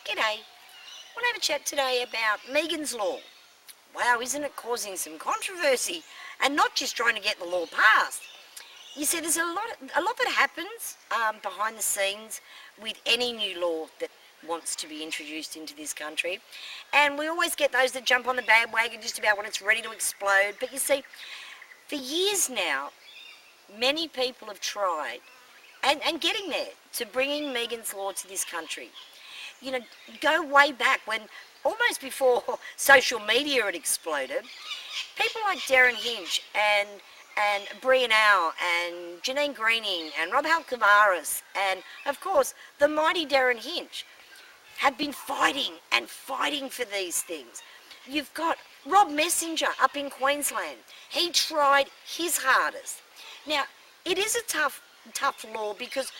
G'day. I want to have a chat today about Megan's Law. Wow, isn't it causing some controversy? And not just trying to get the law passed. You see, there's a lot that happens behind the scenes with any new law that wants to be introduced into this country. And we always get those that jump on the bandwagon just about when it's ready to explode. But you see, for years now, many people have tried, and getting there, to bringing Megan's Law to this country. You know, go way back when, almost before social media had exploded, people like Darren Hinch and Brian Howe and Janine Greening and Rob Halkavaris and, of course, the mighty Darren Hinch have been fighting and fighting for these things. You've got Rob Messenger up in Queensland. He tried his hardest. Now, it is a tough law because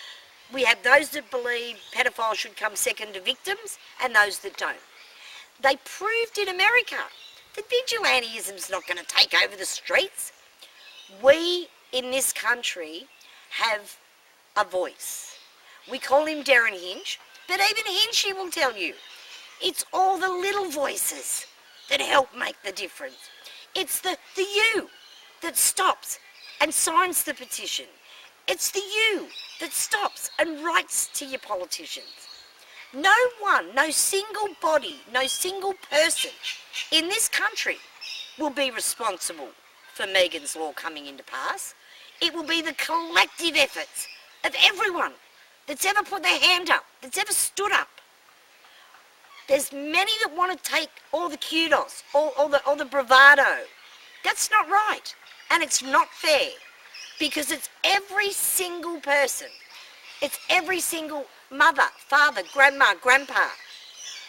we have those that believe pedophiles should come second to victims and those that don't. They proved in America that vigilantism's not going to take over the streets. We in this country have a voice. We call him Darren Hinch, but even Hinchy will tell you it's all the little voices that help make the difference. It's the you that stops and signs the petition. It's the you that stops and writes to your politicians. No one, no single body, no single person in this country will be responsible for Megan's Law coming into pass. It will be the collective efforts of everyone that's ever put their hand up, that's ever stood up. There's many that want to take all the kudos, all the bravado. That's not right, and it's not fair. Because it's every single person. It's every single mother, father, grandma, grandpa.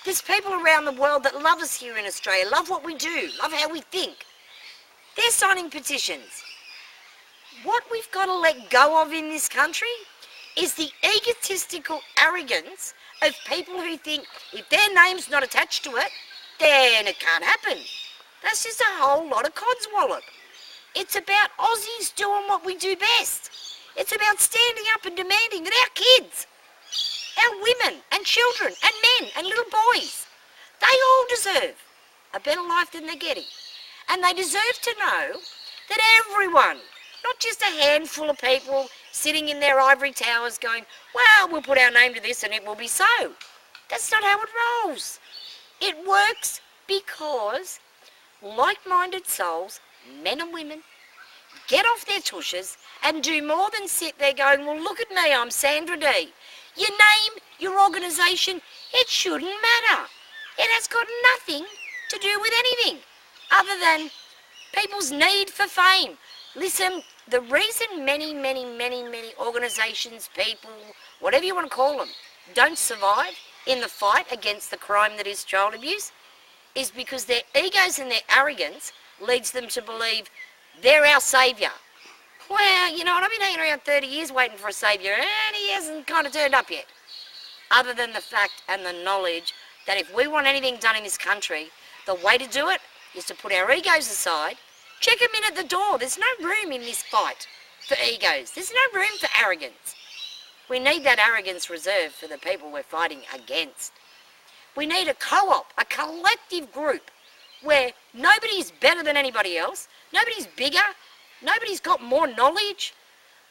There's people around the world that love us here in Australia, love what we do, love how we think. They're signing petitions. What we've got to let go of in this country is the egotistical arrogance of people who think if their name's not attached to it, then it can't happen. That's just a whole lot of codswallop. It's about Aussies doing what we do best. It's about standing up and demanding that our kids, our women and children and men and little boys, they all deserve a better life than they're getting. And they deserve to know that everyone, not just a handful of people sitting in their ivory towers going, well, we'll put our name to this and it will be so. That's not how it rolls. It works because like-minded souls, men and women, get off their tushes and do more than sit there going, well, look at me, I'm Sandra D. Your name, your organisation, it shouldn't matter. It has got nothing to do with anything other than people's need for fame. Listen, the reason many organisations, people, whatever you want to call them, don't survive in the fight against the crime that is child abuse is because their egos and their arrogance leads them to believe they're our saviour. Well, you know what, I've been hanging around 30 years waiting for a saviour and he hasn't kind of turned up yet. Other than the fact and the knowledge that if we want anything done in this country, the way to do it is to put our egos aside, check them in at the door. There's no room in this fight for egos. There's no room for arrogance. We need that arrogance reserved for the people we're fighting against. We need a co-op, a collective group where nobody's better than anybody else, nobody's bigger, nobody's got more knowledge.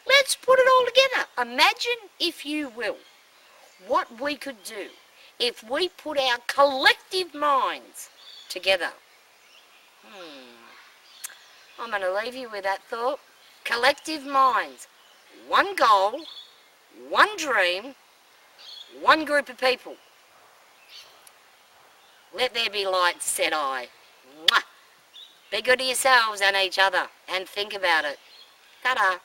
Let's put it all together. Imagine, if you will, what we could do if we put our collective minds together. I'm going to leave you with that thought. Collective minds. One goal, one dream, one group of people. Let there be light, said I. Mwah. Be good to yourselves and each other, and think about it. Ta-da.